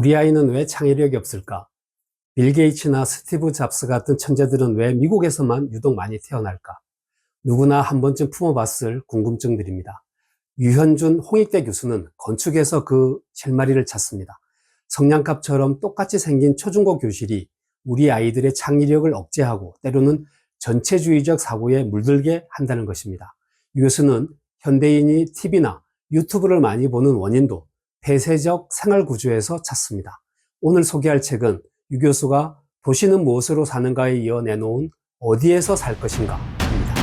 우리 아이는 왜 창의력이 없을까? 빌 게이츠나 스티브 잡스 같은 천재들은 왜 미국에서만 유독 많이 태어날까? 누구나 한 번쯤 품어봤을 궁금증들입니다. 유현준 홍익대 교수는 건축에서 그 실마리를 찾습니다. 성냥갑처럼 똑같이 생긴 초중고 교실이 우리 아이들의 창의력을 억제하고 때로는 전체주의적 사고에 물들게 한다는 것입니다. 유 교수는 현대인이 TV나 유튜브를 많이 보는 원인도 폐쇄적 생활 구조에서 찾습니다. 오늘 소개할 책은 유 교수가 도시는 무엇으로 사는가에 이어 내놓은 어디에서 살 것인가 입니다.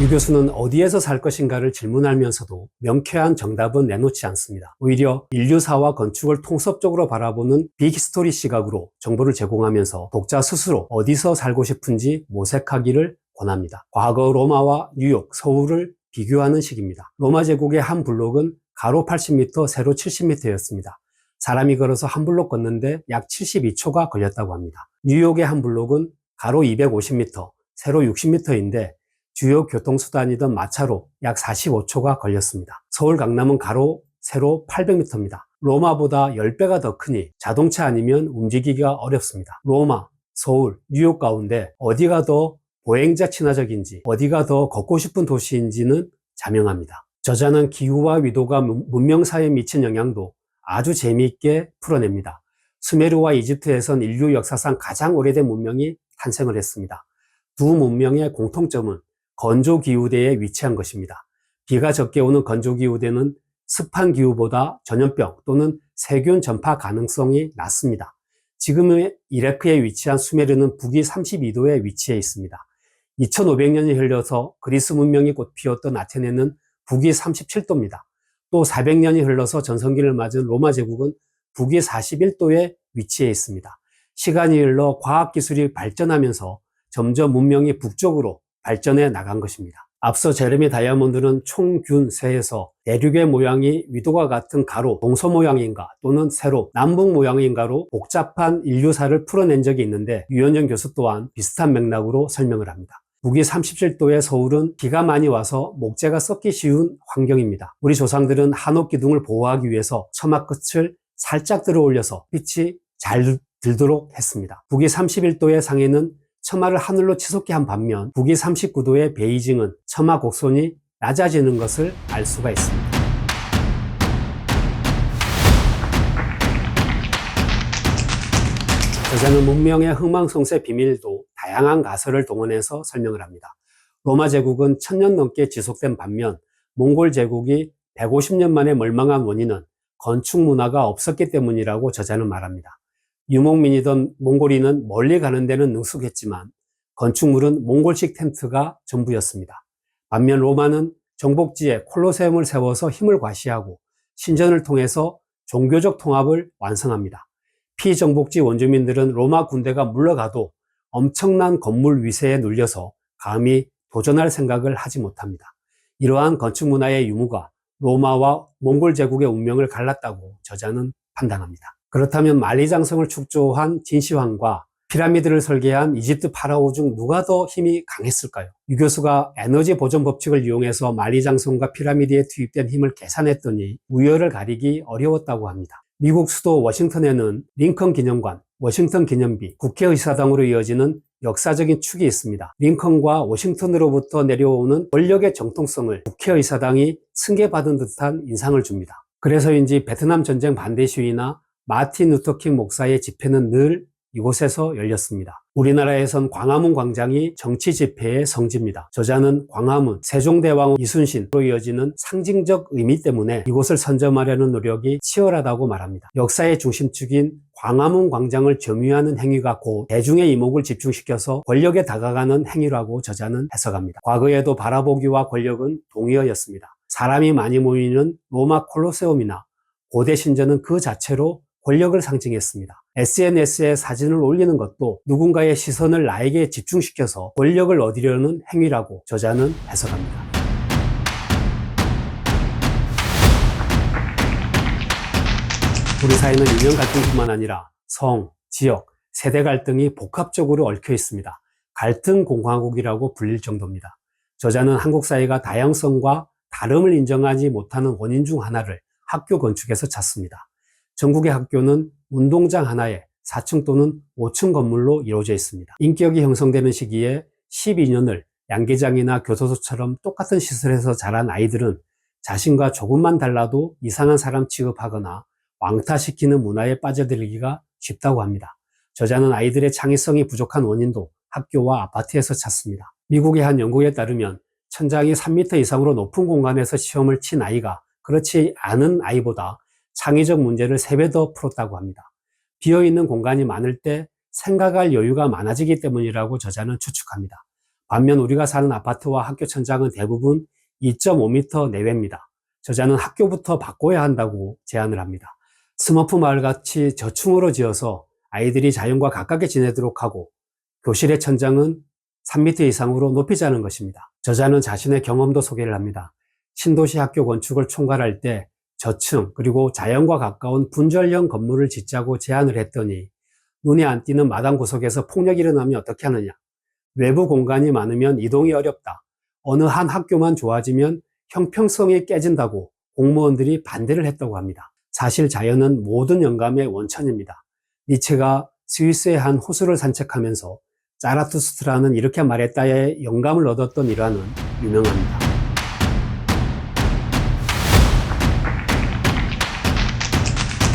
유 교수는 어디에서 살 것인가를 질문하면서도 명쾌한 정답은 내놓지 않습니다. 오히려 인류사와 건축을 통섭적으로 바라보는 빅스토리 시각으로 정보를 제공하면서 독자 스스로 어디서 살고 싶은지 모색하기를 권합니다. 과거 로마와 뉴욕, 서울을 비교하는 식입니다. 로마 제국의 한 블록은 가로 80m, 세로 70m였습니다. 사람이 걸어서 한 블록 걷는데 약 72초가 걸렸다고 합니다. 뉴욕의 한 블록은 가로 250m, 세로 60m인데 주요 교통수단이던 마차로 약 45초가 걸렸습니다. 서울 강남은 가로, 세로 800m입니다. 로마보다 10배가 더 크니 자동차 아니면 움직이기가 어렵습니다. 로마, 서울, 뉴욕 가운데 어디가 더 보행자 친화적인지, 어디가 더 걷고 싶은 도시인지는 자명합니다. 저자는 기후와 위도가 문명사회에 미친 영향도 아주 재미있게 풀어냅니다. 수메르와 이집트에선 인류 역사상 가장 오래된 문명이 탄생을 했습니다. 두 문명의 공통점은 건조기후대에 위치한 것입니다. 비가 적게 오는 건조기후대는 습한 기후보다 전염병 또는 세균 전파 가능성이 낮습니다. 지금의 이라크에 위치한 수메르는 북위 32도에 위치해 있습니다. 2500년이 흘러서 그리스 문명이 꽃 피웠던 아테네는 북위 37도입니다. 또 400년이 흘러서 전성기를 맞은 로마 제국은 북위 41도에 위치해 있습니다. 시간이 흘러 과학기술이 발전하면서 점점 문명이 북쪽으로 발전해 나간 것입니다. 앞서 제레미 다이아몬드는 총균세에서 대륙의 모양이 위도가 같은 가로, 동서 모양인가 또는 세로, 남북 모양인가로 복잡한 인류사를 풀어낸 적이 있는데 유현준 교수 또한 비슷한 맥락으로 설명을 합니다. 북위 37도의 서울은 비가 많이 와서 목재가 썩기 쉬운 환경입니다. 우리 조상들은 한옥 기둥을 보호하기 위해서 처마 끝을 살짝 들어 올려서 빛이 잘 들도록 했습니다. 북위 31도의 상해는 처마를 하늘로 치솟게 한 반면 북위 39도의 베이징은 처마 곡선이 낮아지는 것을 알 수가 있습니다. 저자는 문명의 흥망성쇠 비밀도 다양한 가설을 동원해서 설명을 합니다. 로마 제국은 1000년 넘게 지속된 반면 몽골 제국이 150년 만에 멸망한 원인은 건축 문화가 없었기 때문이라고 저자는 말합니다. 유목민이던 몽골인은 멀리 가는 데는 능숙했지만 건축물은 몽골식 텐트가 전부였습니다. 반면 로마는 정복지에 콜로세움을 세워서 힘을 과시하고 신전을 통해서 종교적 통합을 완성합니다. 피정복지 원주민들은 로마 군대가 물러가도 엄청난 건물 위세에 눌려서 감히 도전할 생각을 하지 못합니다. 이러한 건축 문화의 유무가 로마와 몽골 제국의 운명을 갈랐다고 저자는 판단합니다. 그렇다면 만리장성을 축조한 진시황과 피라미드를 설계한 이집트 파라오 중 누가 더 힘이 강했을까요? 유 교수가 에너지 보존 법칙을 이용해서 만리장성과 피라미드에 투입된 힘을 계산했더니 우열을 가리기 어려웠다고 합니다. 미국 수도 워싱턴에는 링컨 기념관, 워싱턴 기념비, 국회의사당으로 이어지는 역사적인 축이 있습니다. 링컨과 워싱턴으로부터 내려오는 권력의 정통성을 국회의사당이 승계받은 듯한 인상을 줍니다. 그래서인지 베트남 전쟁 반대 시위나 마틴 루터킹 목사의 집회는 늘 이곳에서 열렸습니다. 우리나라에선 광화문 광장이 정치 집회의 성지입니다. 저자는 광화문, 세종대왕 이순신으로 이어지는 상징적 의미 때문에 이곳을 선점하려는 노력이 치열하다고 말합니다. 역사의 중심축인 광화문 광장을 점유하는 행위가 곧 대중의 이목을 집중시켜서 권력에 다가가는 행위라고 저자는 해석합니다. 과거에도 바라보기와 권력은 동의어였습니다. 사람이 많이 모이는 로마 콜로세움이나 고대 신전은 그 자체로 권력을 상징했습니다. SNS에 사진을 올리는 것도 누군가의 시선을 나에게 집중시켜서 권력을 얻으려는 행위라고 저자는 해석합니다. 우리 사회는 인연 갈등뿐만 아니라 성, 지역, 세대 갈등이 복합적으로 얽혀 있습니다. 갈등 공화국이라고 불릴 정도입니다. 저자는 한국 사회가 다양성과 다름을 인정하지 못하는 원인 중 하나를 학교 건축에서 찾습니다. 전국의 학교는 운동장 하나에 4층 또는 5층 건물로 이루어져 있습니다. 인격이 형성되는 시기에 12년을 양계장이나 교도소처럼 똑같은 시설에서 자란 아이들은 자신과 조금만 달라도 이상한 사람 취급하거나 왕따시키는 문화에 빠져들기가 쉽다고 합니다. 저자는 아이들의 창의성이 부족한 원인도 학교와 아파트에서 찾습니다. 미국의 한 연구에 따르면 천장이 3m 이상으로 높은 공간에서 시험을 친 아이가 그렇지 않은 아이보다 창의적 문제를 3배 더 풀었다고 합니다. 비어있는 공간이 많을 때 생각할 여유가 많아지기 때문이라고 저자는 추측합니다. 반면 우리가 사는 아파트와 학교 천장은 대부분 2.5m 내외입니다. 저자는 학교부터 바꿔야 한다고 제안을 합니다. 스머프 마을같이 저층으로 지어서 아이들이 자연과 가깝게 지내도록 하고 교실의 천장은 3m 이상으로 높이자는 것입니다. 저자는 자신의 경험도 소개를 합니다. 신도시 학교 건축을 총괄할 때 저층 그리고 자연과 가까운 분절형 건물을 짓자고 제안을 했더니 눈에 안 띄는 마당 구석에서 폭력이 일어나면 어떻게 하느냐. 외부 공간이 많으면 이동이 어렵다. 어느 한 학교만 좋아지면 형평성이 깨진다고 공무원들이 반대를 했다고 합니다. 사실 자연은 모든 영감의 원천입니다. 니체가 스위스의 한 호수를 산책하면서 자라투스트라는 이렇게 말했다에 영감을 얻었던 일화는 유명합니다.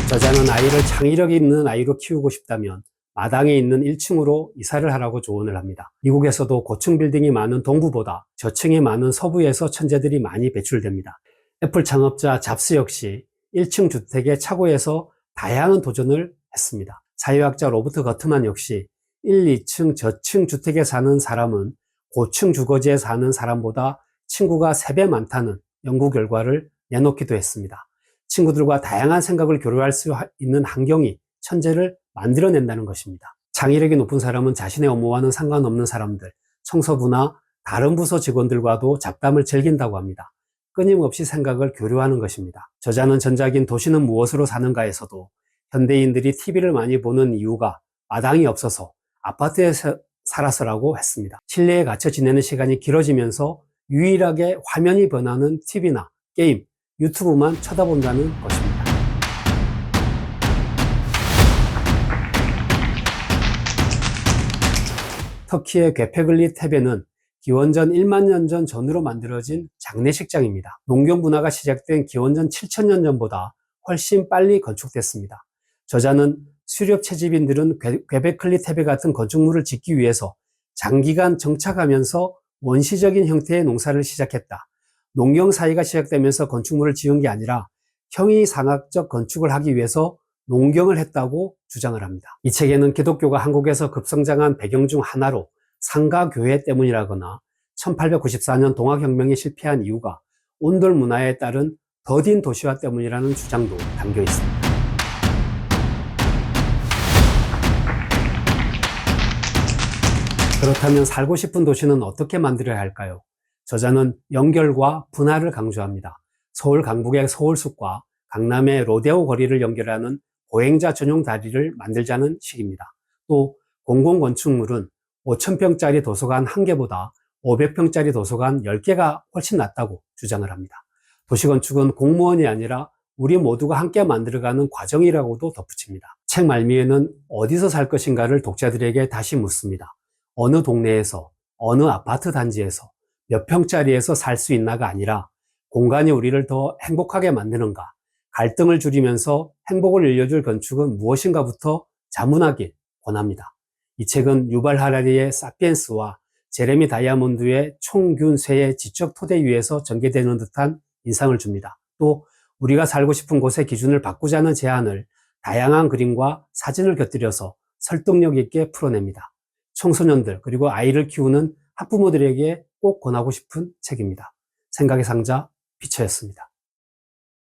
저자는 아이를 창의력 있는 아이로 키우고 싶다면 마당에 있는 1층으로 이사를 하라고 조언을 합니다. 미국에서도 고층 빌딩이 많은 동부보다 저층이 많은 서부에서 천재들이 많이 배출됩니다. 애플 창업자 잡스 역시 1층 주택의 차고에서 다양한 도전을 했습니다. 사회학자 로버트 거트만 역시 1, 2층 저층 주택에 사는 사람은 고층 주거지에 사는 사람보다 친구가 3배 많다는 연구 결과를 내놓기도 했습니다. 친구들과 다양한 생각을 교류할 수 있는 환경이 천재를 만들어낸다는 것입니다. 창의력이 높은 사람은 자신의 업무와는 상관없는 사람들, 청소부나 다른 부서 직원들과도 잡담을 즐긴다고 합니다. 끊임없이 생각을 교류하는 것입니다. 저자는 전작인 도시는 무엇으로 사는가에서도 현대인들이 TV를 많이 보는 이유가 마당이 없어서 아파트에 살아서라고 했습니다. 실내에 갇혀 지내는 시간이 길어지면서 유일하게 화면이 변하는 TV나 게임, 유튜브만 쳐다본다는 것입니다. 터키의 괴페글리 테페는 기원전 1만 년 전으로 만들어진 장례식장입니다. 농경 문화가 시작된 기원전 7,000년 전보다 훨씬 빨리 건축됐습니다. 저자는 수렵 채집인들은 괴베클리 테페 같은 건축물을 짓기 위해서 장기간 정착하면서 원시적인 형태의 농사를 시작했다. 농경 사회가 시작되면서 건축물을 지은 게 아니라 형이상학적 건축을 하기 위해서 농경을 했다고 주장을 합니다. 이 책에는 기독교가 한국에서 급성장한 배경 중 하나로 상가교회 때문이라거나 1894년 동학혁명이 실패한 이유가 온돌 문화에 따른 더딘 도시화 때문이라는 주장도 담겨 있습니다. 그렇다면 살고 싶은 도시는 어떻게 만들어야 할까요? 저자는 연결과 분할을 강조합니다. 서울 강북의 서울숲과 강남의 로데오 거리를 연결하는 보행자 전용 다리를 만들자는 식입니다. 또 공공건축물은 5,000평짜리 도서관 1개보다 500평짜리 도서관 10개가 훨씬 낫다고 주장을 합니다. 도시건축은 공무원이 아니라 우리 모두가 함께 만들어가는 과정이라고도 덧붙입니다. 책 말미에는 어디서 살 것인가를 독자들에게 다시 묻습니다. 어느 동네에서, 어느 아파트 단지에서, 몇 평짜리에서 살 수 있나가 아니라 공간이 우리를 더 행복하게 만드는가, 갈등을 줄이면서 행복을 일려줄 건축은 무엇인가부터 자문하길 권합니다. 이 책은 유발 하라리의 사피엔스와 제레미 다이아몬드의 총균쇠의 지적 토대 위에서 전개되는 듯한 인상을 줍니다. 또 우리가 살고 싶은 곳의 기준을 바꾸자는 제안을 다양한 그림과 사진을 곁들여서 설득력 있게 풀어냅니다. 청소년들 그리고 아이를 키우는 학부모들에게 꼭 권하고 싶은 책입니다. 생각의 상자 피처였습니다.